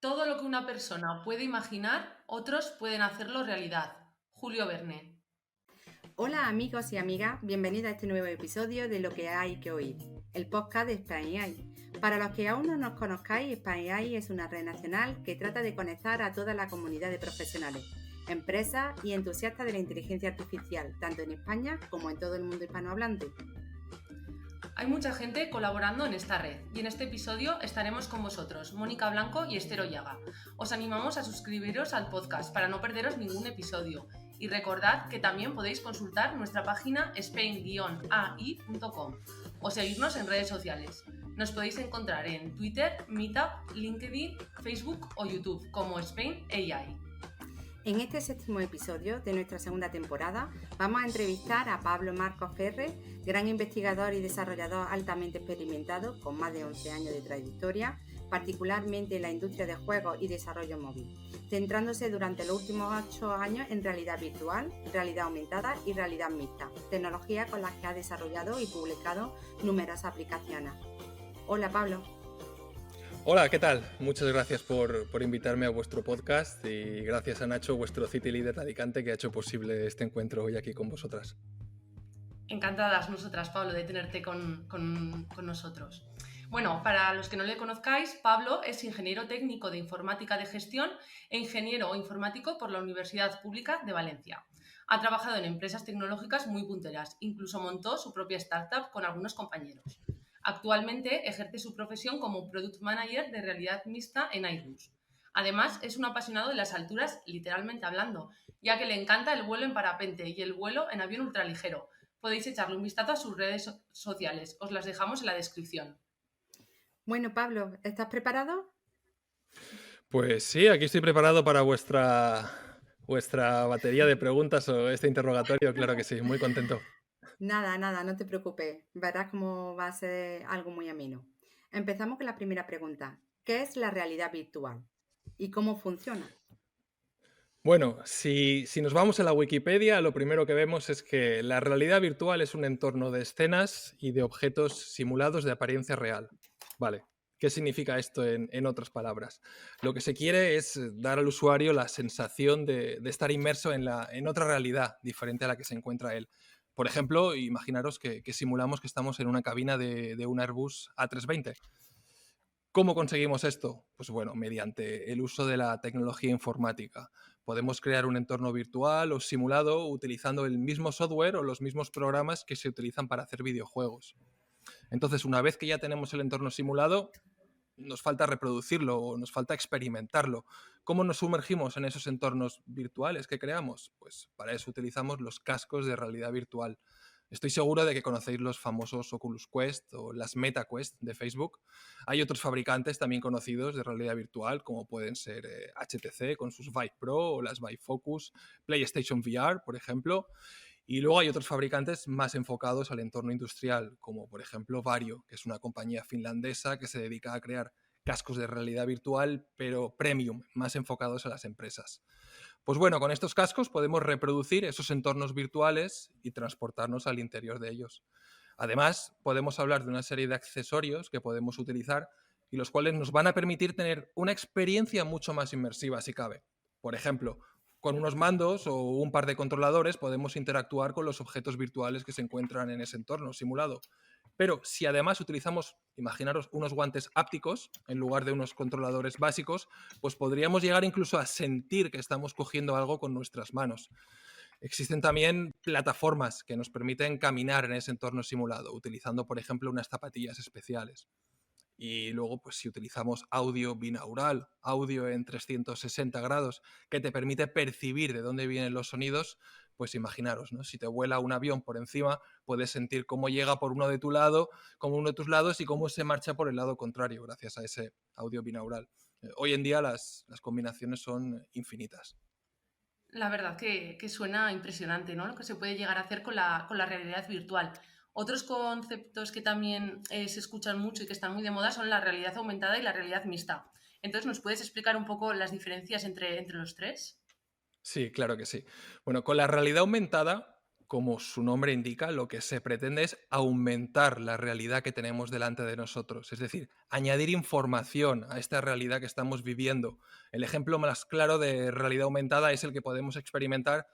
Todo lo que una persona puede imaginar, otros pueden hacerlo realidad. Julio Verne. Hola amigos y amigas, bienvenidos a este nuevo episodio de Lo que hay que oír, el podcast de Spain AI. Para los que aún no nos conozcáis, Spain AI es una red nacional que trata de conectar a toda la comunidad de profesionales, empresas y entusiastas de la inteligencia artificial, tanto en España como en todo el mundo hispanohablante. Hay mucha gente colaborando en esta red y en este episodio estaremos con vosotros, Mónica Blanco y Esther Ollaga. Os animamos a suscribiros al podcast para no perderos ningún episodio y recordad que también podéis consultar nuestra página spain-ai.com o seguirnos en redes sociales. Nos podéis encontrar en Twitter, Meetup, LinkedIn, Facebook o YouTube como Spain AI. En este séptimo episodio de nuestra segunda temporada vamos a entrevistar a Pablo Marcos Ferre, gran investigador y desarrollador altamente experimentado con más de 11 años de trayectoria, particularmente en la industria de juegos y desarrollo móvil, centrándose durante los últimos 8 años en realidad virtual, realidad aumentada y realidad mixta, tecnologías con las que ha desarrollado y publicado numerosas aplicaciones. Hola Pablo. Hola, ¿qué tal? Muchas gracias por invitarme a vuestro podcast y gracias a Nacho, vuestro City Leader de Alicante, que ha hecho posible este encuentro hoy aquí con vosotras. Encantadas nosotras, Pablo, de tenerte con nosotros. Bueno, para los que no le conozcáis, Pablo es ingeniero técnico de informática de gestión e ingeniero informático por la Universidad Pública de Valencia. Ha trabajado en empresas tecnológicas muy punteras, incluso montó su propia startup con algunos compañeros. Actualmente ejerce su profesión como Product Manager de realidad mixta en Airbus. Además, es un apasionado de las alturas, literalmente hablando, ya que le encanta el vuelo en parapente y el vuelo en avión ultraligero. Podéis echarle un vistazo a sus redes sociales, os las dejamos en la descripción. Bueno Pablo, ¿estás preparado? Pues sí, aquí estoy preparado para vuestra batería de preguntas o este interrogatorio, claro que sí, muy contento. Nada, no te preocupes. Verás cómo va a ser algo muy ameno. Empezamos con la primera pregunta. ¿Qué es la realidad virtual? ¿Y cómo funciona? Bueno, si nos vamos a la Wikipedia, lo primero que vemos es que la realidad virtual es un entorno de escenas y de objetos simulados de apariencia real. Vale, ¿qué significa esto en otras palabras? Lo que se quiere es dar al usuario la sensación de estar inmerso en otra realidad diferente a la que se encuentra él. Por ejemplo, imaginaros que simulamos que estamos en una cabina de un Airbus A320. ¿Cómo conseguimos esto? Pues bueno, mediante el uso de la tecnología informática. Podemos crear un entorno virtual o simulado utilizando el mismo software o los mismos programas que se utilizan para hacer videojuegos. Entonces, una vez que ya tenemos el entorno simulado, nos falta reproducirlo o nos falta experimentarlo. ¿Cómo nos sumergimos en esos entornos virtuales que creamos? Pues para eso utilizamos los cascos de realidad virtual. Estoy seguro de que conocéis los famosos Oculus Quest o las Meta Quest de Facebook. Hay otros fabricantes también conocidos de realidad virtual, como pueden ser HTC con sus Vive Pro o las Vive Focus, PlayStation VR, por ejemplo. Y luego hay otros fabricantes más enfocados al entorno industrial, como por ejemplo Vario, que es una compañía finlandesa que se dedica a crear cascos de realidad virtual, pero premium, más enfocados a las empresas. Pues bueno, con estos cascos podemos reproducir esos entornos virtuales y transportarnos al interior de ellos. Además, podemos hablar de una serie de accesorios que podemos utilizar y los cuales nos van a permitir tener una experiencia mucho más inmersiva, si cabe. Por ejemplo, con unos mandos o un par de controladores podemos interactuar con los objetos virtuales que se encuentran en ese entorno simulado. Pero si además utilizamos, imaginaros, unos guantes ápticos en lugar de unos controladores básicos, pues podríamos llegar incluso a sentir que estamos cogiendo algo con nuestras manos. Existen también plataformas que nos permiten caminar en ese entorno simulado, utilizando, por ejemplo, unas zapatillas especiales. Y luego, pues si utilizamos audio binaural, audio en 360 grados, que te permite percibir de dónde vienen los sonidos, pues imaginaros, ¿no? Si te vuela un avión por encima, puedes sentir cómo llega por uno de tu lado, como uno de tus lados y cómo se marcha por el lado contrario, gracias a ese audio binaural. Hoy en día las combinaciones son infinitas. La verdad que suena impresionante, ¿no? Lo que se puede llegar a hacer con la realidad virtual. Otros conceptos que también se escuchan mucho y que están muy de moda son la realidad aumentada y la realidad mixta. Entonces, ¿nos puedes explicar un poco las diferencias entre los tres? Sí, claro que sí. Bueno, con la realidad aumentada como su nombre indica, lo que se pretende es aumentar la realidad que tenemos delante de nosotros, es decir, añadir información a esta realidad que estamos viviendo. El ejemplo más claro de realidad aumentada es el que podemos experimentar,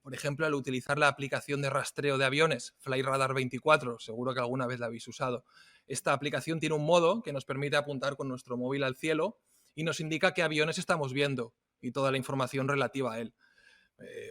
por ejemplo, al utilizar la aplicación de rastreo de aviones, FlightRadar 24, seguro que alguna vez la habéis usado. Esta aplicación tiene un modo que nos permite apuntar con nuestro móvil al cielo y nos indica qué aviones estamos viendo y toda la información relativa a él.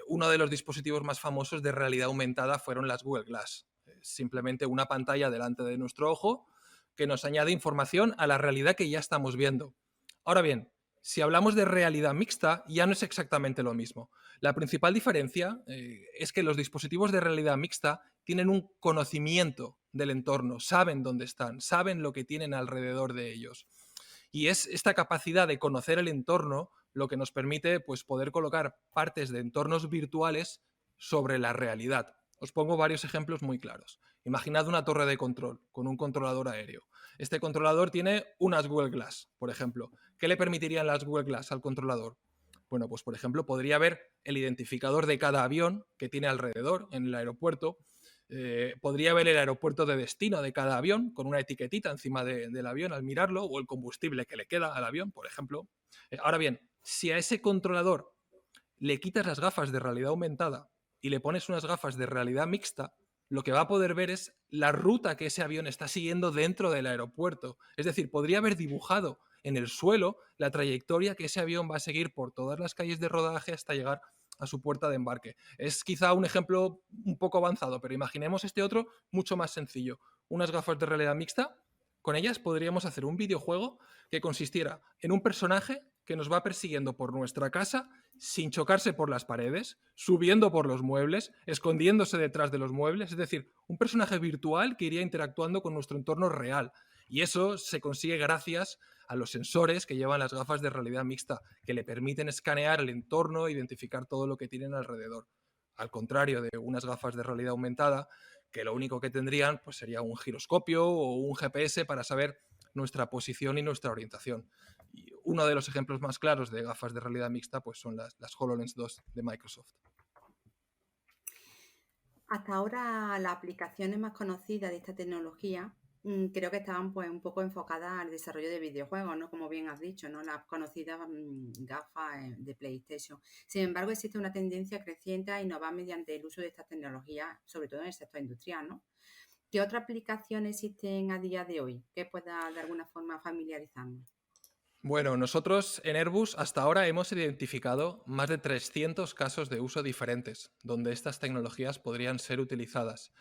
Uno de los dispositivos más famosos de realidad aumentada fueron las Google Glass. Simplemente una pantalla delante de nuestro ojo que nos añade información a la realidad que ya estamos viendo. Ahora bien, si hablamos de realidad mixta, ya no es exactamente lo mismo. La principal diferencia es que los dispositivos de realidad mixta tienen un conocimiento del entorno, saben dónde están, saben lo que tienen alrededor de ellos. Y es esta capacidad de conocer el entorno lo que nos permite pues, poder colocar partes de entornos virtuales sobre la realidad. Os pongo varios ejemplos muy claros. Imaginad una torre de control con un controlador aéreo. Este controlador tiene unas Google Glass, por ejemplo. ¿Qué le permitirían las Google Glass al controlador? Bueno, pues por ejemplo, podría ver el identificador de cada avión que tiene alrededor en el aeropuerto. Podría ver el aeropuerto de destino de cada avión con una etiquetita encima del avión al mirarlo, o el combustible que le queda al avión, por ejemplo. Ahora bien, si a ese controlador le quitas las gafas de realidad aumentada y le pones unas gafas de realidad mixta, lo que va a poder ver es la ruta que ese avión está siguiendo dentro del aeropuerto. Es decir, podría haber dibujado en el suelo la trayectoria que ese avión va a seguir por todas las calles de rodaje hasta llegar a su puerta de embarque. Es quizá un ejemplo un poco avanzado, pero imaginemos este otro mucho más sencillo. Unas gafas de realidad mixta, con ellas podríamos hacer un videojuego que consistiera en un personaje que nos va persiguiendo por nuestra casa sin chocarse por las paredes, subiendo por los muebles, escondiéndose detrás de los muebles, es decir, un personaje virtual que iría interactuando con nuestro entorno real. Y eso se consigue gracias a los sensores que llevan las gafas de realidad mixta, que le permiten escanear el entorno e identificar todo lo que tienen alrededor. Al contrario de unas gafas de realidad aumentada, que lo único que tendrían pues, sería un giroscopio o un GPS para saber nuestra posición y nuestra orientación. Y uno de los ejemplos más claros de gafas de realidad mixta pues, son las HoloLens 2 de Microsoft. Hasta ahora las aplicaciones más conocidas de esta tecnología creo que estaban pues un poco enfocadas al desarrollo de videojuegos, ¿no? Como bien has dicho, ¿no? Las conocidas gafas de PlayStation. Sin embargo, existe una tendencia creciente a innovar mediante el uso de estas tecnologías, sobre todo en el sector industrial, ¿no? ¿Qué otras aplicaciones existen a día de hoy que pueda de alguna forma familiarizarnos? Bueno, nosotros en Airbus hasta ahora hemos identificado más de 300 casos de uso diferentes, donde estas tecnologías podrían ser utilizadas.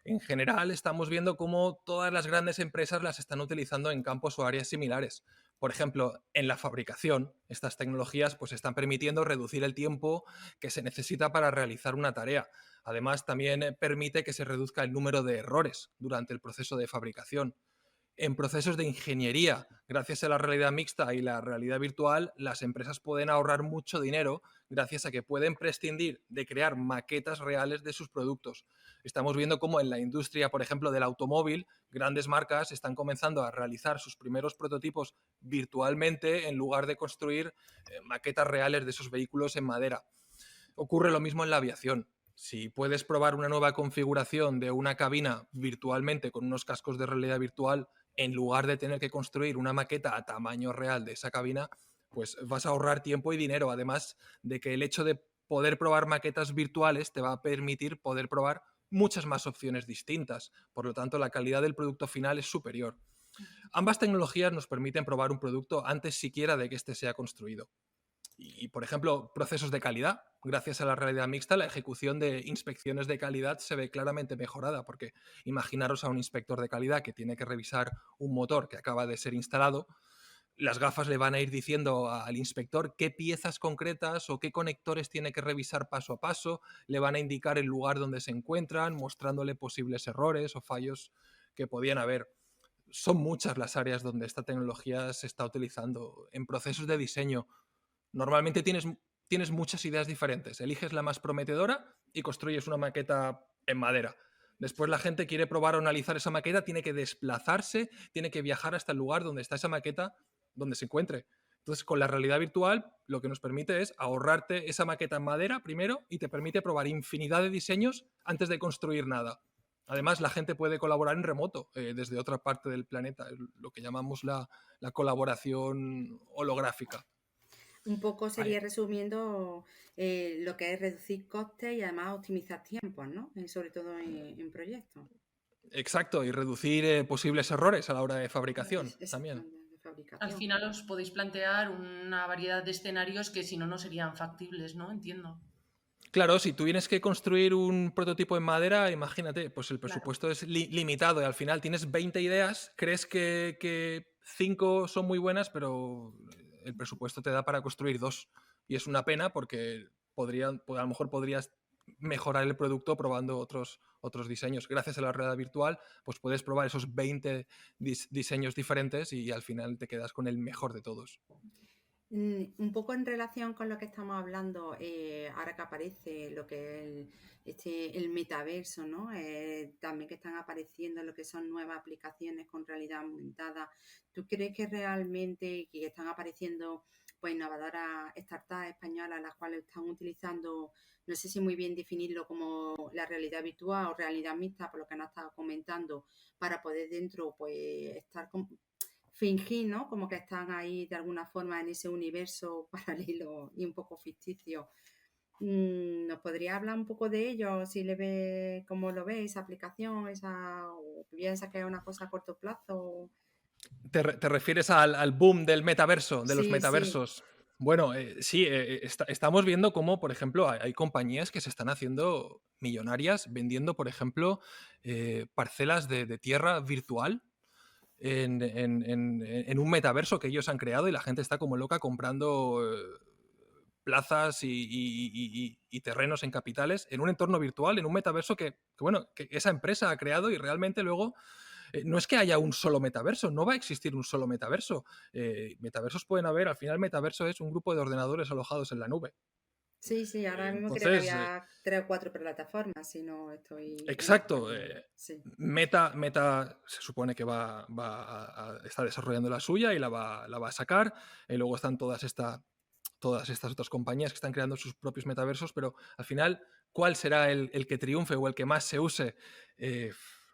En general, estamos viendo cómo todas las grandes empresas las están utilizando en campos o áreas similares. Por ejemplo, en la fabricación, estas tecnologías pues, están permitiendo reducir el tiempo que se necesita para realizar una tarea. Además, también permite que se reduzca el número de errores durante el proceso de fabricación. En procesos de ingeniería, gracias a la realidad mixta y la realidad virtual, las empresas pueden ahorrar mucho dinero gracias a que pueden prescindir de crear maquetas reales de sus productos. Estamos viendo cómo en la industria, por ejemplo, del automóvil, grandes marcas están comenzando a realizar sus primeros prototipos virtualmente en lugar de construir maquetas reales de esos vehículos en madera. Ocurre lo mismo en la aviación. Si puedes probar una nueva configuración de una cabina virtualmente con unos cascos de realidad virtual, en lugar de tener que construir una maqueta a tamaño real de esa cabina, pues vas a ahorrar tiempo y dinero. Además de que el hecho de poder probar maquetas virtuales te va a permitir poder probar muchas más opciones distintas. Por lo tanto, la calidad del producto final es superior. Ambas tecnologías nos permiten probar un producto antes siquiera de que éste sea construido. Y, por ejemplo, procesos de calidad. Gracias a la realidad mixta, la ejecución de inspecciones de calidad se ve claramente mejorada, porque imaginaros a un inspector de calidad que tiene que revisar un motor que acaba de ser instalado. Las gafas le van a ir diciendo al inspector qué piezas concretas o qué conectores tiene que revisar paso a paso, le van a indicar el lugar donde se encuentran, mostrándole posibles errores o fallos que podían haber. Son muchas las áreas donde esta tecnología se está utilizando. En procesos de diseño, normalmente tienes muchas ideas diferentes. Eliges la más prometedora y construyes una maqueta en madera. Después la gente quiere probar o analizar esa maqueta, tiene que desplazarse, tiene que viajar hasta el lugar donde está esa maqueta, donde se encuentre. Entonces, con la realidad virtual, lo que nos permite es ahorrarte esa maqueta en madera primero y te permite probar infinidad de diseños antes de construir nada. Además, la gente puede colaborar en remoto desde otra parte del planeta, lo que llamamos la colaboración holográfica. Un poco Ahí. sería resumiendo lo que es reducir costes y además optimizar tiempos, ¿no? Sobre todo en proyectos. Exacto, y reducir posibles errores a la hora de fabricación Exacto, también. de fabricación. Al final os podéis plantear una variedad de escenarios que si no, no serían factibles, ¿no? Entiendo. Claro, si tú tienes que construir un prototipo en madera, imagínate, pues el Claro. presupuesto es limitado y al final tienes 20 ideas, crees que 5 son muy buenas, pero el presupuesto te da para construir 2. Y es una pena porque a lo mejor podrías mejorar el producto probando otros diseños. Gracias a la realidad virtual, pues puedes probar esos 20 diseños diferentes y al final te quedas con el mejor de todos. Un poco en relación con lo que estamos hablando, ahora que aparece lo que es el metaverso, ¿no? También que están apareciendo lo que son nuevas aplicaciones con realidad aumentada. ¿Tú crees que realmente que están apareciendo pues innovadoras startups españolas las cuales están utilizando, no sé si muy bien definirlo como la realidad virtual o realidad mixta, por lo que nos estado comentando, para poder dentro pues estar fingir, ¿no? Como que están ahí de alguna forma en ese universo paralelo y un poco ficticio. ¿Nos podría hablar un poco de ello? Si le ve, cómo lo ve esa aplicación, o piensa que es una cosa a corto plazo. ¿Te refieres al boom del metaverso, de los Sí, sí. metaversos? Bueno, sí, estamos viendo cómo, por ejemplo, hay compañías que se están haciendo millonarias vendiendo, por ejemplo, parcelas de tierra virtual en un metaverso que ellos han creado y la gente está como loca comprando plazas y terrenos en capitales en un entorno virtual, en un metaverso bueno, que esa empresa ha creado y realmente luego no es que haya un solo metaverso, no va a existir un solo metaverso. Metaversos pueden haber, al final metaverso es un grupo de ordenadores alojados en la nube. Sí, sí, ahora mismo creo que Entonces, había 3 o 4 plataformas, si no estoy exacto, perdiendo. Sí. Meta se supone que está desarrollando la suya y la va a sacar. Y luego están todas estas otras compañías que están creando sus propios metaversos, pero al final, ¿cuál será el que triunfe o el que más se use?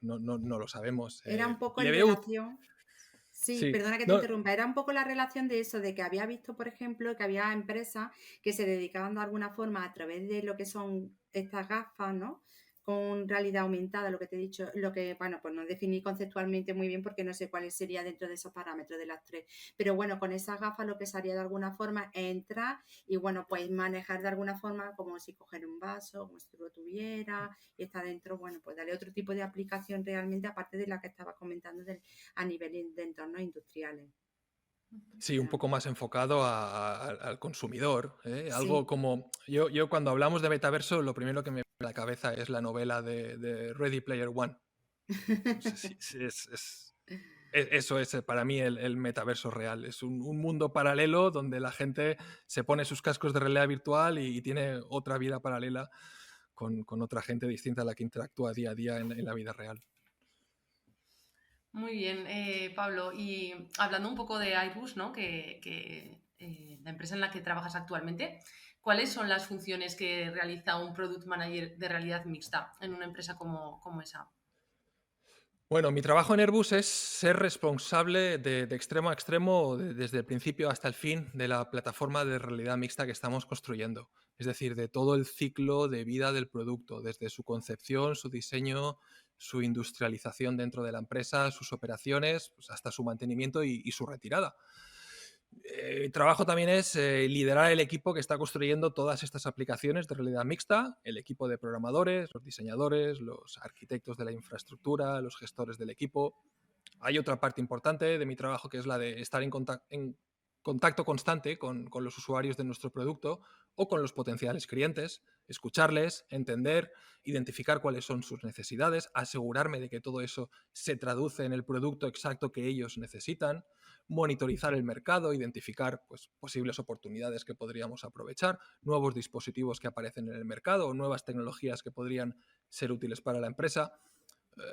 No lo sabemos. Era un poco Le en veo... relación. Sí, Sí, perdona que te no, interrumpa. Era un poco la relación de eso, de que había visto, por ejemplo, que había empresas que se dedicaban de alguna forma a través de lo que son estas gafas, ¿no? Con realidad aumentada, lo que te he dicho, lo que, bueno, pues no definí conceptualmente muy bien porque no sé cuál sería dentro de esos parámetros de las tres. Pero bueno, con esas gafas lo que se haría de alguna forma es entrar y, bueno, pues manejar de alguna forma como si coger un vaso, como si tú lo tuvieras y está dentro, bueno, pues darle otro tipo de aplicación realmente, aparte de la que estaba comentando a nivel de entornos industriales. sí, un poco más enfocado al consumidor. Algo Sí, como... Yo cuando hablamos de metaverso, lo primero que me viene a la cabeza es la novela de Ready Player One. No sé si eso es para mí el metaverso real. Es un mundo paralelo donde la gente se pone sus cascos de realidad virtual y tiene otra vida paralela con otra gente distinta a la que interactúa día a día en la vida real. Muy bien, Pablo. Y hablando un poco de Airbus, ¿no? La empresa en la que trabajas actualmente, ¿cuáles son las funciones que realiza un Product Manager de realidad mixta en una empresa como esa? Bueno, mi trabajo en Airbus es ser responsable de extremo a extremo, desde el principio hasta el fin, de la plataforma de realidad mixta que estamos construyendo. Es decir, de todo el ciclo de vida del producto, desde su concepción, su diseño, su industrialización dentro de la empresa, sus operaciones, pues hasta su mantenimiento y su retirada. Mi trabajo también es liderar el equipo que está construyendo todas estas aplicaciones de realidad mixta, el equipo de programadores, los diseñadores, los arquitectos de la infraestructura, los gestores del equipo. Hay otra parte importante de mi trabajo que es la de estar en contacto constante con los usuarios de nuestro producto o con los potenciales clientes, escucharles, entender, identificar cuáles son sus necesidades, asegurarme de que todo eso se traduce en el producto exacto que ellos necesitan, monitorizar el mercado, identificar pues, posibles oportunidades que podríamos aprovechar, nuevos dispositivos que aparecen en el mercado o nuevas tecnologías que podrían ser útiles para la empresa.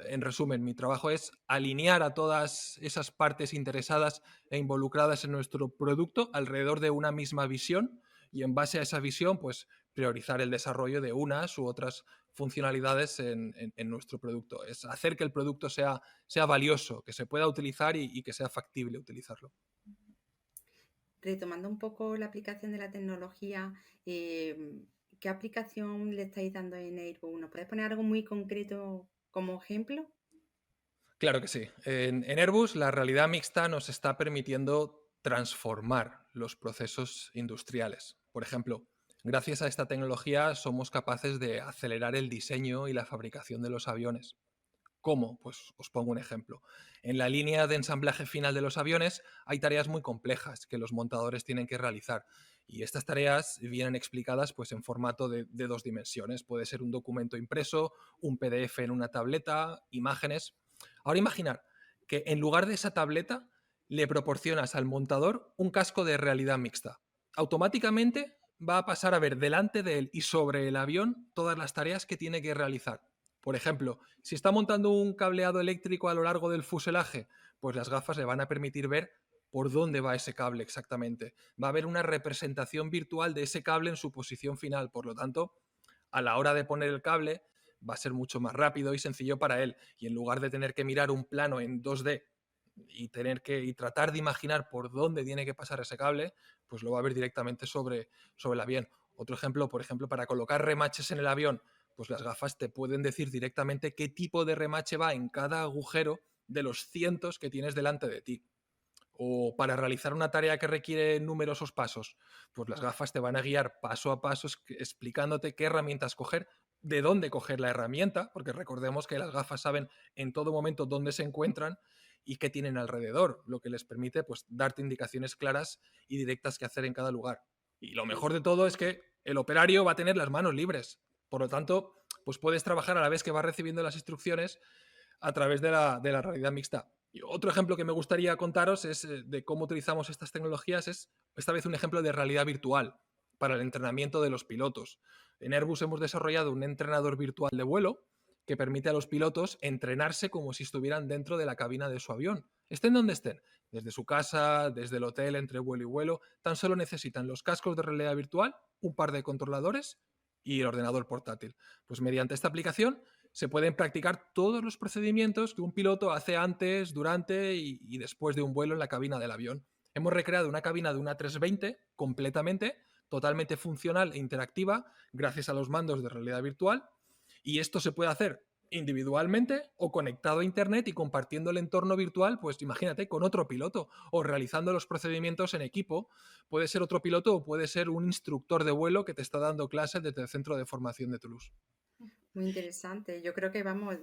En resumen, mi trabajo es alinear a todas esas partes interesadas e involucradas en nuestro producto alrededor de una misma visión y en base a esa visión, pues priorizar el desarrollo de unas u otras funcionalidades en nuestro producto. Es hacer que el producto sea valioso, que se pueda utilizar y que sea factible utilizarlo. Retomando un poco la aplicación de la tecnología, ¿qué aplicación le estáis dando en Airbus? ¿Nos puedes poner algo muy concreto como ejemplo? Claro que sí. En Airbus la realidad mixta nos está permitiendo transformar los procesos industriales. Por ejemplo, gracias a esta tecnología somos capaces de acelerar el diseño y la fabricación de los aviones. ¿Cómo? Pues os pongo un ejemplo. En la línea de ensamblaje final de los aviones hay tareas muy complejas que los montadores tienen que realizar y estas tareas vienen explicadas pues, en formato de 2 dimensiones. Puede ser un documento impreso, un PDF en una tableta, imágenes. Ahora imaginar que en lugar de esa tableta le proporcionas al montador un casco de realidad mixta. Automáticamente va a pasar a ver delante de él y sobre el avión todas las tareas que tiene que realizar. Por ejemplo, si está montando un cableado eléctrico a lo largo del fuselaje, pues las gafas le van a permitir ver por dónde va ese cable exactamente. Va a haber una representación virtual de ese cable en su posición final. Por lo tanto, a la hora de poner el cable va a ser mucho más rápido y sencillo para él. Y en lugar de tener que mirar un plano en 2D y tratar de imaginar por dónde tiene que pasar ese cable, pues lo va a ver directamente sobre el avión. Otro ejemplo, por ejemplo, para colocar remaches en el avión, pues las gafas te pueden decir directamente qué tipo de remache va en cada agujero de los cientos que tienes delante de ti. O para realizar una tarea que requiere numerosos pasos, pues las gafas te van a guiar paso a paso explicándote qué herramientas coger, de dónde coger la herramienta, porque recordemos que las gafas saben en todo momento dónde se encuentran y qué tienen alrededor, lo que les permite pues darte indicaciones claras y directas que hacer en cada lugar. Y lo mejor de todo es que el operario va a tener las manos libres. Por lo tanto, pues puedes trabajar a la vez que vas recibiendo las instrucciones a través de la realidad mixta. Y otro ejemplo que me gustaría contaros es de cómo utilizamos estas tecnologías, es esta vez un ejemplo de realidad virtual para el entrenamiento de los pilotos. En Airbus hemos desarrollado un entrenador virtual de vuelo que permite a los pilotos entrenarse como si estuvieran dentro de la cabina de su avión. Estén donde estén, desde su casa, desde el hotel, entre vuelo y vuelo, tan solo necesitan los cascos de realidad virtual, un par de controladores y el ordenador portátil. Pues mediante esta aplicación se pueden practicar todos los procedimientos que un piloto hace antes, durante y después de un vuelo en la cabina del avión. Hemos recreado una cabina de una 320 completamente, totalmente funcional e interactiva, gracias a los mandos de realidad virtual, y esto se puede hacer individualmente o conectado a internet y compartiendo el entorno virtual, pues imagínate, con otro piloto o realizando los procedimientos en equipo. Puede ser otro piloto o puede ser un instructor de vuelo que te está dando clases desde el centro de formación de Toulouse. Muy interesante. Yo creo que vamos,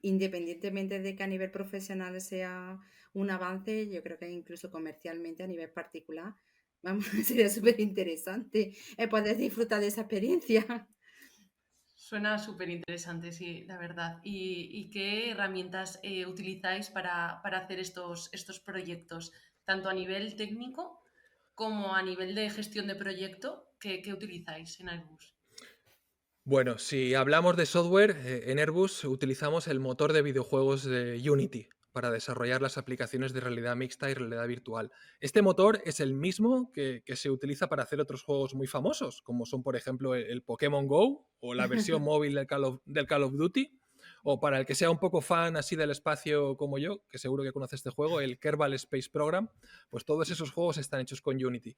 independientemente de que a nivel profesional sea un avance, yo creo que incluso comercialmente a nivel particular, vamos, sería súper interesante poder disfrutar de esa experiencia. Suena súper interesante, sí, la verdad. ¿Y qué herramientas utilizáis para hacer estos proyectos? Tanto a nivel técnico como a nivel de gestión de proyecto, ¿qué utilizáis en Airbus? Bueno, si hablamos de software, en Airbus utilizamos el motor de videojuegos de Unity para desarrollar las aplicaciones de realidad mixta y realidad virtual. Este motor es el mismo que se utiliza para hacer otros juegos muy famosos, como son, por ejemplo, el Pokémon Go o la versión móvil del Call of Duty, o para el que sea un poco fan así del espacio como yo, que seguro que conoce este juego, el Kerbal Space Program, pues todos esos juegos están hechos con Unity.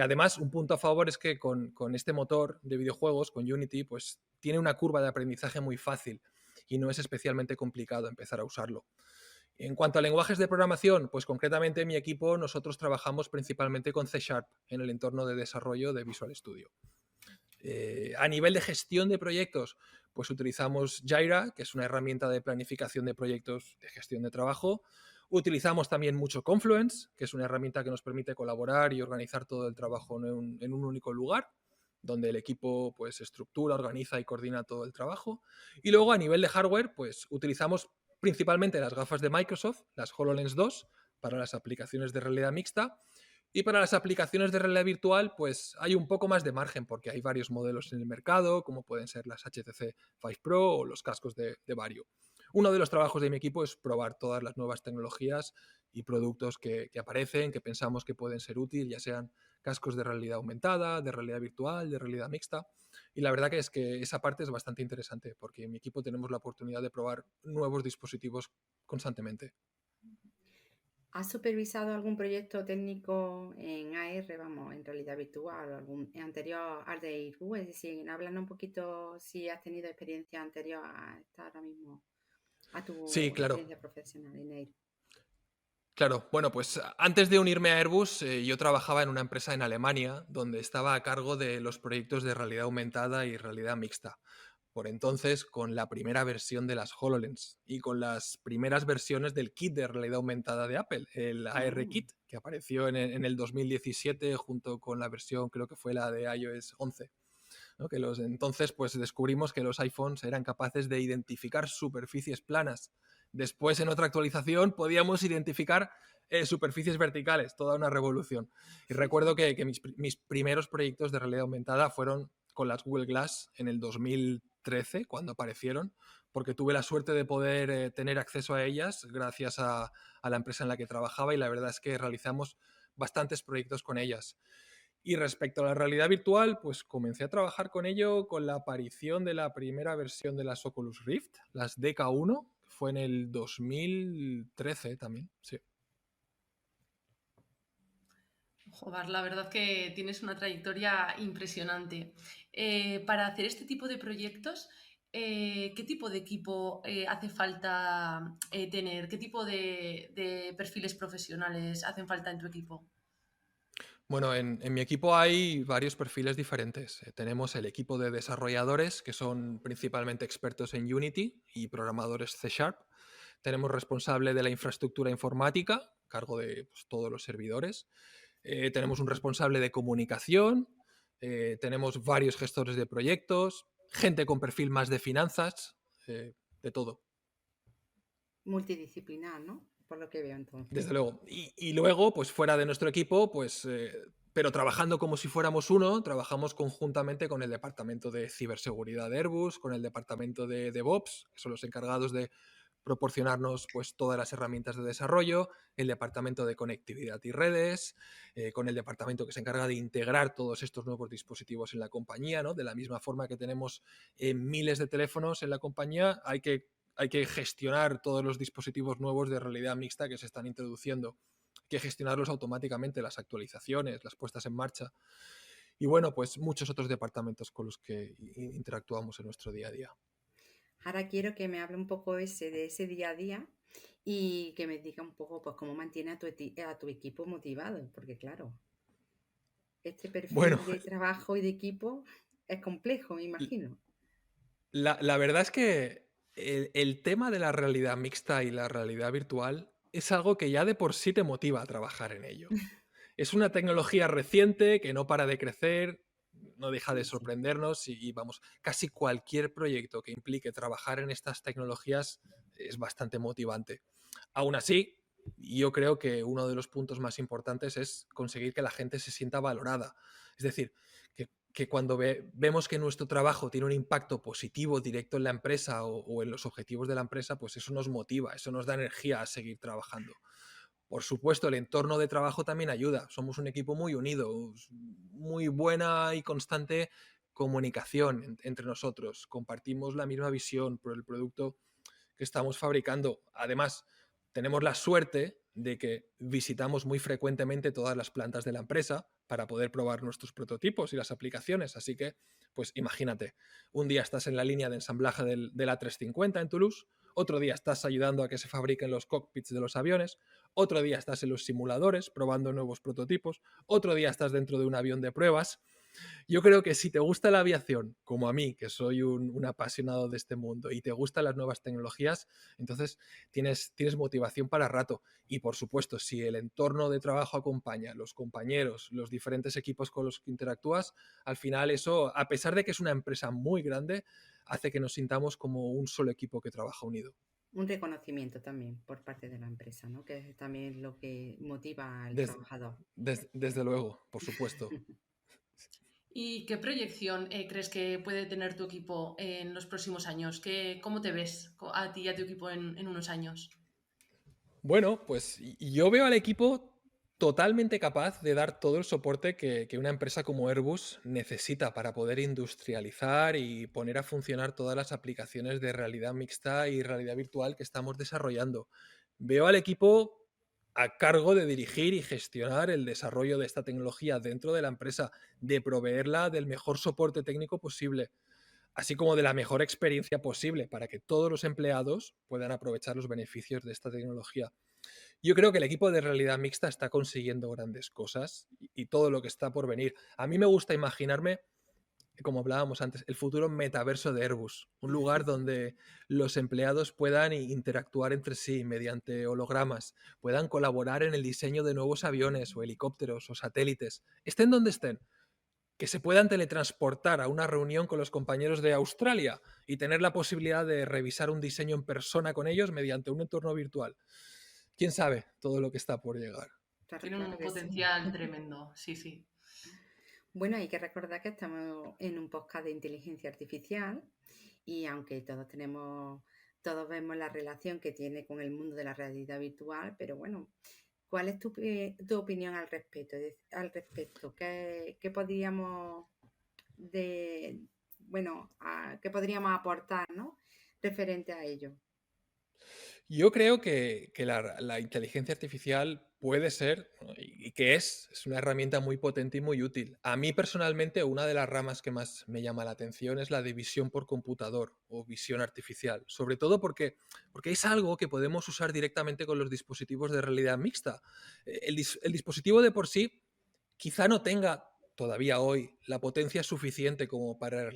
Además, un punto a favor es que con este motor de videojuegos, con Unity, pues tiene una curva de aprendizaje muy fácil y no es especialmente complicado empezar a usarlo. En cuanto a lenguajes de programación, pues concretamente en mi equipo nosotros trabajamos principalmente con C# en el entorno de desarrollo de Visual Studio. A nivel de gestión de proyectos, pues utilizamos Jira, que es una herramienta de planificación de proyectos de gestión de trabajo. Utilizamos también mucho Confluence, que es una herramienta que nos permite colaborar y organizar todo el trabajo en un único lugar, donde el equipo pues estructura, organiza y coordina todo el trabajo. Y luego a nivel de hardware, pues utilizamos principalmente las gafas de Microsoft, las HoloLens 2, para las aplicaciones de realidad mixta. Y para las aplicaciones de realidad virtual, pues hay un poco más de margen, porque hay varios modelos en el mercado, como pueden ser las HTC Vive Pro o los cascos de Vario. uno de los trabajos de mi equipo es probar todas las nuevas tecnologías y productos que aparecen, que pensamos que pueden ser útiles, ya sean cascos de realidad aumentada, de realidad virtual, de realidad mixta. Y la verdad que es que esa parte es bastante interesante porque en mi equipo tenemos la oportunidad de probar nuevos dispositivos constantemente. ¿Has supervisado algún proyecto técnico en AR, vamos, en realidad virtual, o algún anterior al de Airbus? Es decir, háblanos un poquito si has tenido experiencia anterior a esta ahora mismo, a Sí, tu claro. experiencia profesional en Airbus. Claro, bueno, pues antes de unirme a Airbus, yo trabajaba en una empresa en Alemania donde estaba a cargo de los proyectos de realidad aumentada y realidad mixta. Por entonces, con la primera versión de las HoloLens y con las primeras versiones del kit de realidad aumentada de Apple, el AR Oh, Kit, que apareció en el 2017 junto con la versión, creo que fue la de iOS 11. ¿No? Que entonces pues descubrimos que los iPhones eran capaces de identificar superficies planas. Después, en otra actualización, podíamos identificar superficies verticales, toda una revolución. Y recuerdo que mis primeros proyectos de realidad aumentada fueron con las Google Glass en el 2013, cuando aparecieron, porque tuve la suerte de poder tener acceso a ellas gracias a la empresa en la que trabajaba y la verdad es que realizamos bastantes proyectos con ellas. Y respecto a la realidad virtual, pues comencé a trabajar con ello con la aparición de la primera versión de las Oculus Rift, las DK1, que fue en el 2013 también, sí. Joder, la verdad que tienes una trayectoria impresionante. Para hacer este tipo de proyectos, ¿qué tipo de equipo hace falta tener? ¿Qué tipo de perfiles profesionales hacen falta en tu equipo? Bueno, en mi equipo hay varios perfiles diferentes. Tenemos el equipo de desarrolladores, que son principalmente expertos en Unity y programadores C Sharp. Tenemos responsable de la infraestructura informática, cargo de pues, todos los servidores. Tenemos un responsable de comunicación. Tenemos varios gestores de proyectos, gente con perfil más de finanzas, de todo. multidisciplinar, ¿no? Por lo que veo entonces. Desde luego. Y luego, pues fuera de nuestro equipo, pues, pero trabajando como si fuéramos uno, trabajamos conjuntamente con el departamento de ciberseguridad de Airbus, con el departamento de DevOps, que son los encargados de proporcionarnos pues, todas las herramientas de desarrollo, el departamento de conectividad y redes, con el departamento que se encarga de integrar todos estos nuevos dispositivos en la compañía, ¿no? De la misma forma que tenemos miles de teléfonos en la compañía, hay que gestionar todos los dispositivos nuevos de realidad mixta que se están introduciendo. Hay que gestionarlos automáticamente, las actualizaciones, las puestas en marcha. Y bueno, pues muchos otros departamentos con los que interactuamos en nuestro día a día. Ahora quiero que me hable un poco de ese día a día y que me diga un poco pues cómo mantiene a tu equipo motivado, porque claro, este Bueno, perfil de trabajo y de equipo es complejo, me imagino. la verdad es que el tema de la realidad mixta y la realidad virtual es algo que ya de por sí te motiva a trabajar en ello. Es una tecnología reciente que no para de crecer, no deja de Sí, sí. sorprendernos y vamos, casi cualquier proyecto que implique trabajar en estas tecnologías es bastante motivante. Aún así, yo creo que uno de los puntos más importantes es conseguir que la gente se sienta valorada. Es decir, que cuando vemos que nuestro trabajo tiene un impacto positivo directo en la empresa o en los objetivos de la empresa, pues eso nos motiva, eso nos da energía a seguir trabajando. Por supuesto, el entorno de trabajo también ayuda. Somos un equipo muy unido, muy buena y constante comunicación entre nosotros. Compartimos la misma visión por el producto que estamos fabricando. Además, tenemos la suerte de que visitamos muy frecuentemente todas las plantas de la empresa para poder probar nuestros prototipos y las aplicaciones. Así que, pues imagínate, un día estás en la línea de ensamblaje del A350 en Toulouse, otro día estás ayudando a que se fabriquen los cockpits de los aviones, otro día estás en los simuladores probando nuevos prototipos, otro día estás dentro de un avión de pruebas. Yo creo que si te gusta la aviación, como a mí, que soy un apasionado de este mundo, y te gustan las nuevas tecnologías, entonces tienes motivación para rato. Y por supuesto, si el entorno de trabajo acompaña, los compañeros, los diferentes equipos con los que interactúas, al final eso, a pesar de que es una empresa muy grande, hace que nos sintamos como un solo equipo que trabaja unido. Un reconocimiento también por parte de la empresa, ¿no? Que es también lo que motiva al Des- trabajador. desde luego, por supuesto. ¿Y qué proyección crees que puede tener tu equipo en los próximos años? ¿Cómo te ves a ti y a tu equipo en unos años? Bueno, pues yo veo al equipo totalmente capaz de dar todo el soporte que una empresa como Airbus necesita para poder industrializar y poner a funcionar todas las aplicaciones de realidad mixta y realidad virtual que estamos desarrollando. Veo al equipo a cargo de dirigir y gestionar el desarrollo de esta tecnología dentro de la empresa, de proveerla del mejor soporte técnico posible, así como de la mejor experiencia posible para que todos los empleados puedan aprovechar los beneficios de esta tecnología. Yo creo que el equipo de realidad mixta está consiguiendo grandes cosas y todo lo que está por venir. A mí me gusta imaginarme, como hablábamos antes, el futuro metaverso de Airbus, un lugar donde los empleados puedan interactuar entre sí mediante hologramas, puedan colaborar en el diseño de nuevos aviones o helicópteros o satélites, estén donde estén, que se puedan teletransportar a una reunión con los compañeros de Australia y tener la posibilidad de revisar un diseño en persona con ellos mediante un entorno virtual. ¿Quién sabe todo lo que está por llegar? Claro, Tienen claro un que sí. potencial tremendo, sí, sí. Bueno, hay que recordar que estamos en un podcast de inteligencia artificial y aunque todos vemos la relación que tiene con el mundo de la realidad virtual, pero bueno, ¿cuál es tu opinión al respecto? ¿Qué podríamos de, bueno, qué podríamos aportar, ¿no? Referente a ello. Yo creo que la inteligencia artificial puede ser, ¿no? Y que es una herramienta muy potente y muy útil. A mí personalmente, una de las ramas que más me llama la atención es la de visión por computador o visión artificial, sobre todo porque es algo que podemos usar directamente con los dispositivos de realidad mixta. El dispositivo de por sí quizá no tenga todavía hoy la potencia suficiente como para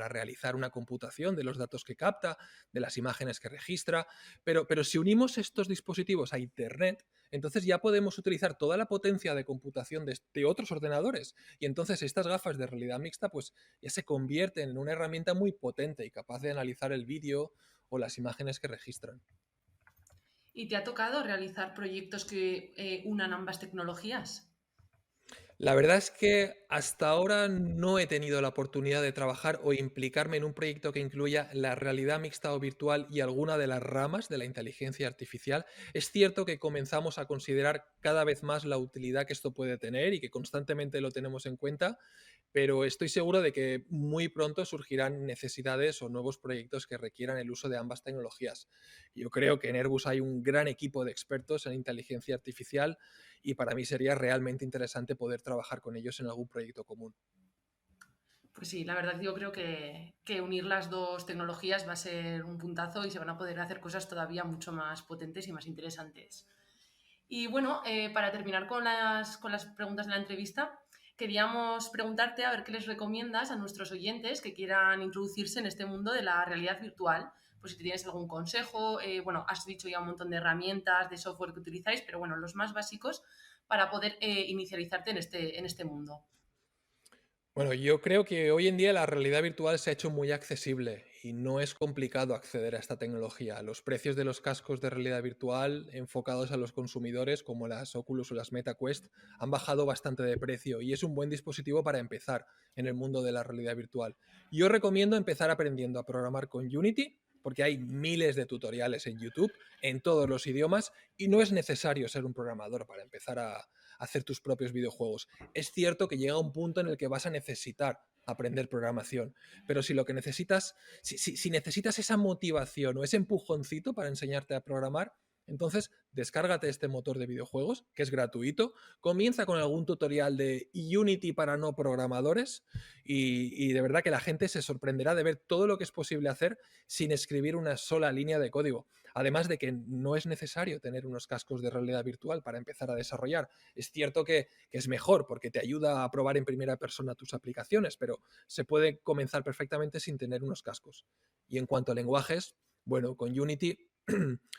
realizar una computación de los datos que capta, de las imágenes que registra, pero si unimos estos dispositivos a Internet, entonces ya podemos utilizar toda la potencia de computación de otros ordenadores. Y entonces estas gafas de realidad mixta pues ya se convierten en una herramienta muy potente y capaz de analizar el vídeo o las imágenes que registran. ¿Y te ha tocado realizar proyectos que unan ambas tecnologías? La verdad es que hasta ahora no he tenido la oportunidad de trabajar o implicarme en un proyecto que incluya la realidad mixta o virtual y alguna de las ramas de la inteligencia artificial. Es cierto que comenzamos a considerar cada vez más la utilidad que esto puede tener y que constantemente lo tenemos en cuenta, pero estoy seguro de que muy pronto surgirán necesidades o nuevos proyectos que requieran el uso de ambas tecnologías. Yo creo que en Airbus hay un gran equipo de expertos en inteligencia artificial y para mí sería realmente interesante poder trabajar con ellos en algún proyecto común. Pues sí, la verdad yo creo que unir las dos tecnologías va a ser un puntazo y se van a poder hacer cosas todavía mucho más potentes y más interesantes. Y bueno, para terminar con las preguntas de la entrevista, queríamos preguntarte a ver qué les recomiendas a nuestros oyentes que quieran introducirse en este mundo de la realidad virtual. Pues si tienes algún consejo, bueno, has dicho ya un montón de herramientas, de software que utilizáis, pero bueno, los más básicos para poder inicializarte en este mundo. Bueno, yo creo que hoy en día la realidad virtual se ha hecho muy accesible y no es complicado acceder a esta tecnología. Los precios de los cascos de realidad virtual enfocados a los consumidores, como las Oculus o las MetaQuest, han bajado bastante de precio y es un buen dispositivo para empezar en el mundo de la realidad virtual. Yo recomiendo empezar aprendiendo a programar con Unity, porque hay miles de tutoriales en YouTube en todos los idiomas y no es necesario ser un programador para empezar a hacer tus propios videojuegos. Es cierto que llega un punto en el que vas a necesitar aprender programación, pero si lo que necesitas, si necesitas esa motivación o ese empujoncito para enseñarte a programar, entonces descárgate este motor de videojuegos, que es gratuito, comienza con algún tutorial de Unity para no programadores y de verdad que la gente se sorprenderá de ver todo lo que es posible hacer sin escribir una sola línea de código. Además de que no es necesario tener unos cascos de realidad virtual para empezar a desarrollar. Es cierto que es mejor porque te ayuda a probar en primera persona tus aplicaciones, pero se puede comenzar perfectamente sin tener unos cascos. Y en cuanto a lenguajes, bueno, con Unity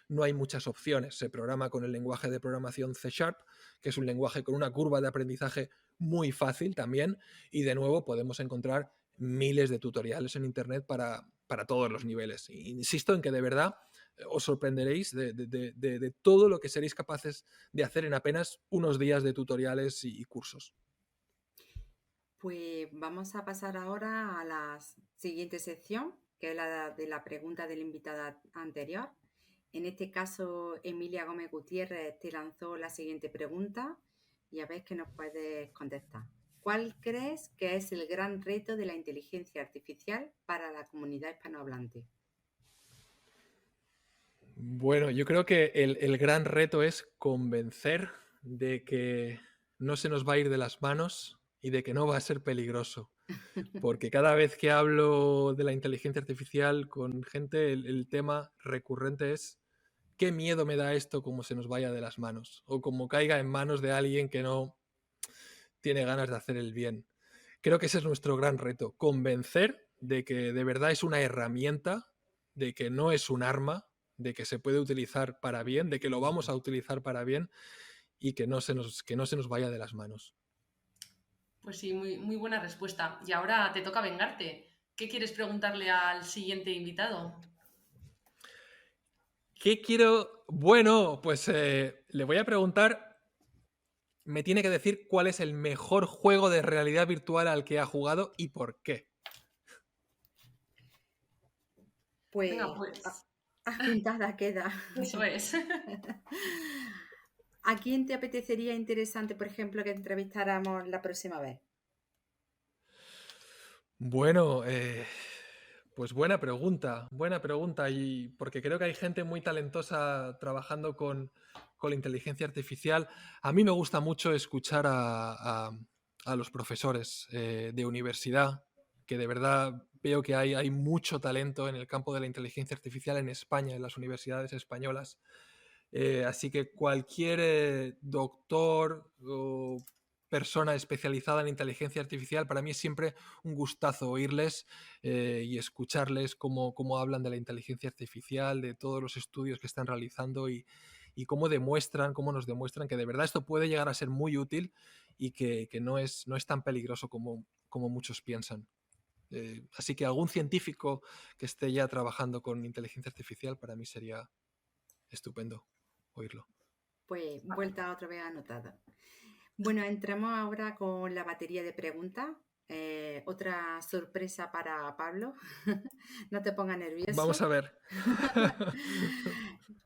no hay muchas opciones. Se programa con el lenguaje de programación C Sharp, que es un lenguaje con una curva de aprendizaje muy fácil también. Y de nuevo podemos encontrar miles de tutoriales en Internet para todos los niveles. Insisto en que de verdad os sorprenderéis de todo lo que seréis capaces de hacer en apenas unos días de tutoriales y cursos. Pues vamos a pasar ahora a la siguiente sección, que es la de la pregunta del invitado anterior. En este caso, Emilia Gómez Gutiérrez te lanzó la siguiente pregunta y a ver qué nos puedes contestar. ¿Cuál crees que es el gran reto de la inteligencia artificial para la comunidad hispanohablante? Bueno, yo creo que el gran reto es convencer de que no se nos va a ir de las manos y de que no va a ser peligroso. Porque cada vez que hablo de la inteligencia artificial con gente, el tema recurrente es qué miedo me da esto como se nos vaya de las manos o como caiga en manos de alguien que no tiene ganas de hacer el bien. Creo que ese es nuestro gran reto, convencer de que de verdad es una herramienta, de que no es un arma, de que se puede utilizar para bien, de que lo vamos a utilizar para bien y que no se nos vaya de las manos. Pues sí, muy, muy buena respuesta. Y ahora te toca vengarte. ¿Qué quieres preguntarle al siguiente invitado? ¿Qué quiero? Bueno, pues le voy a preguntar, me tiene que decir cuál es el mejor juego de realidad virtual al que ha jugado y por qué. Venga, Pues pues apuntada queda. eso es. ¿A quién te apetecería interesante, por ejemplo, que entrevistáramos la próxima vez? Bueno, pues buena pregunta, y porque creo que hay gente muy talentosa trabajando con la inteligencia artificial. A mí me gusta mucho escuchar a los profesores de universidad, que de verdad veo que hay mucho talento en el campo de la inteligencia artificial en España, en las universidades españolas. Así que cualquier doctor o persona especializada en inteligencia artificial, para mí es siempre un gustazo oírles y escucharles cómo hablan de la inteligencia artificial, de todos los estudios que están realizando y cómo nos demuestran que de verdad esto puede llegar a ser muy útil y que no es tan peligroso como muchos piensan. Así que algún científico que esté ya trabajando con inteligencia artificial para mí sería estupendo oírlo. Pues vuelta otra vez anotada. Bueno, entramos ahora con la batería de preguntas. Otra sorpresa para Pablo. No te pongas Vamos nervioso. a ver.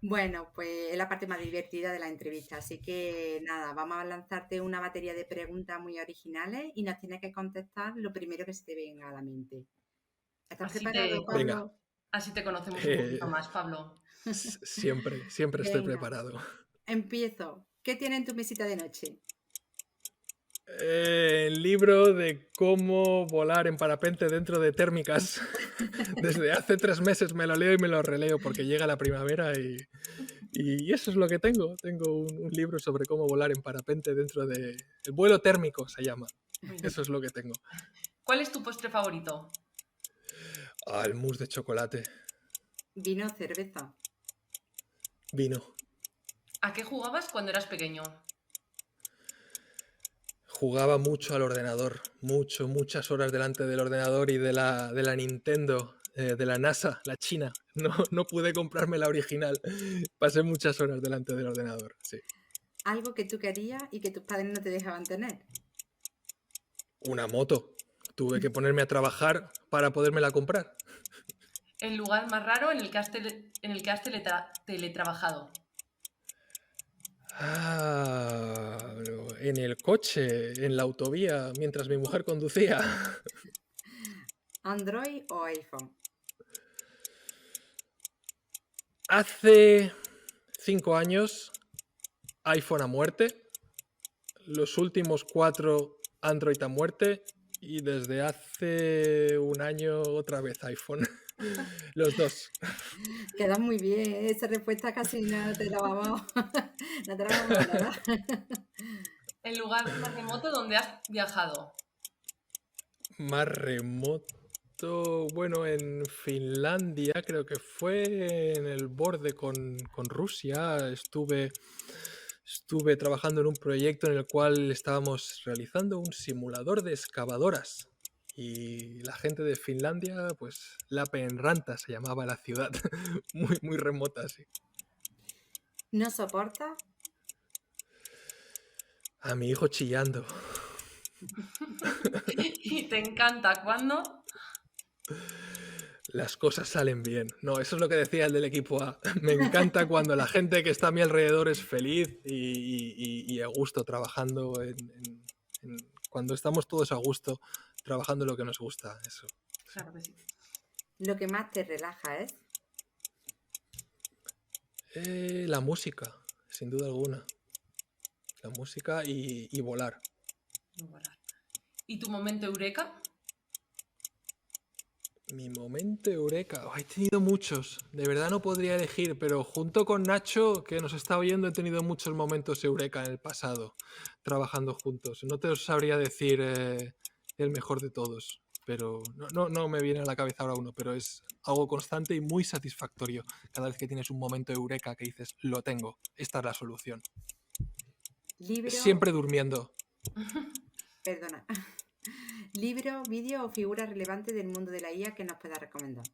Bueno, pues es la parte más divertida de la entrevista. Así que nada, vamos a lanzarte una batería de preguntas muy originales y nos tienes que contestar lo primero que se te venga a la mente. ¿Estás Así preparado, te, Venga, Pablo? así te conocemos un poquito eh, más, Pablo. siempre estoy Venga, preparado. empiezo. ¿Qué tiene en tu mesita de noche? El libro de cómo volar en parapente dentro de térmicas. Desde hace 3 meses me lo leo y me lo releo porque llega la primavera y eso es lo que tengo. Tengo un libro sobre cómo volar en parapente dentro de... El vuelo térmico se llama. Muy bien. Eso es lo que tengo. ¿Cuál es tu postre favorito? El mousse de chocolate. Vino, cerveza. Vino. ¿A qué jugabas cuando eras pequeño? Jugaba mucho al ordenador, muchas horas delante del ordenador y de la Nintendo, de la NASA, la china. No pude comprarme la original. Pasé muchas horas delante del ordenador, sí. Algo que tú querías y que tus padres no te dejaban tener. Una moto. Tuve que ponerme a trabajar para podérmela comprar. ¿El lugar más raro en el que has teletrabajado? En el coche, en la autovía, mientras mi mujer conducía. ¿Android o iPhone? Hace 5 años, iPhone a muerte. Los últimos 4 Android a muerte y desde hace un año otra vez iPhone. Los dos. Queda muy bien, esa respuesta casi no te la vamos, no te la vamos a dar. ¿El lugar más remoto donde has viajado? Más remoto, bueno, en Finlandia creo que fue en el borde con Rusia. Estuve trabajando en un proyecto en el cual estábamos realizando un simulador de excavadoras. Y la gente de Finlandia, pues Lappeenranta se llamaba la ciudad, muy remota, sí. ¿No soportas? A mi hijo chillando. ¿Te encanta cuando? Las cosas salen bien. No, eso es lo que decía el del equipo A. Me encanta cuando la gente que está a mi alrededor es feliz y a gusto trabajando cuando estamos todos a gusto trabajando en lo que nos gusta. Eso. Claro que sí. Lo que más te relaja es La música, sin duda alguna. La música y volar. ¿Y tu momento eureka? Mi momento eureka. He tenido muchos. De verdad no podría elegir, pero junto con Nacho, que nos está oyendo, he tenido muchos momentos eureka en el pasado, trabajando juntos. No te sabría decir el mejor de todos, pero no me viene a la cabeza ahora uno, pero es algo constante y muy satisfactorio cada vez que tienes un momento eureka que dices, lo tengo, esta es la solución. libro. Siempre durmiendo. Perdona. Libro, vídeo o figura relevante del mundo de la IA que nos pueda recomendar.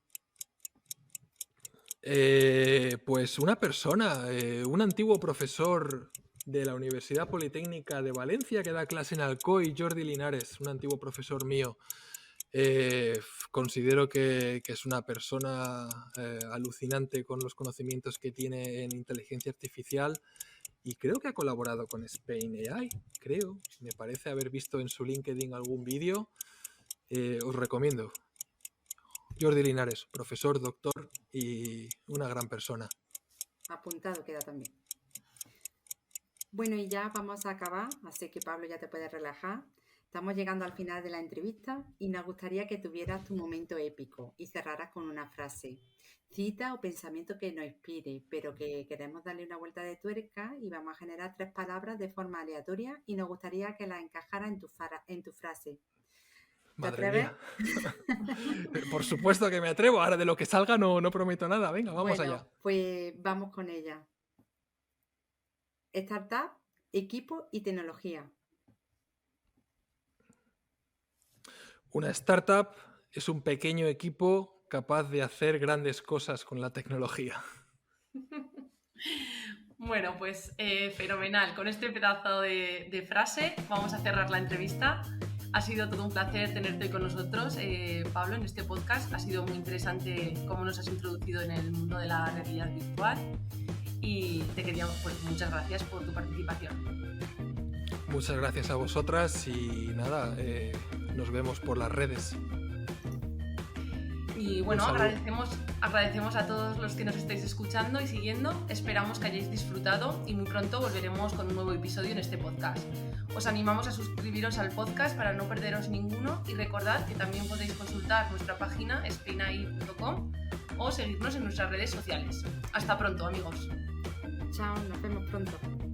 Pues una persona, un antiguo profesor de la Universidad Politécnica de Valencia que da clase en Alcoy, Jordi Linares, un antiguo profesor mío. Considero que es una persona alucinante con los conocimientos que tiene en inteligencia artificial y creo que ha colaborado con Spain AI, creo. Me parece haber visto en su LinkedIn algún vídeo. Os recomiendo. Jordi Linares, profesor, doctor y una gran persona. Apuntado queda también. Bueno, y ya vamos a acabar, así que Pablo ya te puedes relajar. Estamos llegando al final de la entrevista y nos gustaría que tuvieras tu momento épico y cerraras con una frase, cita o pensamiento que nos inspire, pero que queremos darle una vuelta de tuerca y vamos a generar 3 palabras de forma aleatoria y nos gustaría que las encajara en tu frase. ¿Te atreves? Por supuesto que me atrevo. Ahora de lo que salga no prometo nada. Venga, vamos allá. Pues vamos con ella. Startup, equipo y tecnología. Una startup es un pequeño equipo capaz de hacer grandes cosas con la tecnología. Bueno, pues fenomenal. Con este pedazo de frase vamos a cerrar la entrevista. Ha sido todo un placer tenerte hoy con nosotros, Pablo, en este podcast. Ha sido muy interesante cómo nos has introducido en el mundo de la realidad virtual y te queríamos, pues muchas gracias por tu participación. Muchas gracias a vosotras y nada, nos vemos por las redes. Y bueno, agradecemos a todos los que nos estáis escuchando y siguiendo. Esperamos que hayáis disfrutado y muy pronto volveremos con un nuevo episodio en este podcast. Os animamos a suscribiros al podcast para no perderos ninguno y recordad que también podéis consultar nuestra página spainai.com o seguirnos en nuestras redes sociales. Hasta pronto, amigos. Chao, nos vemos pronto.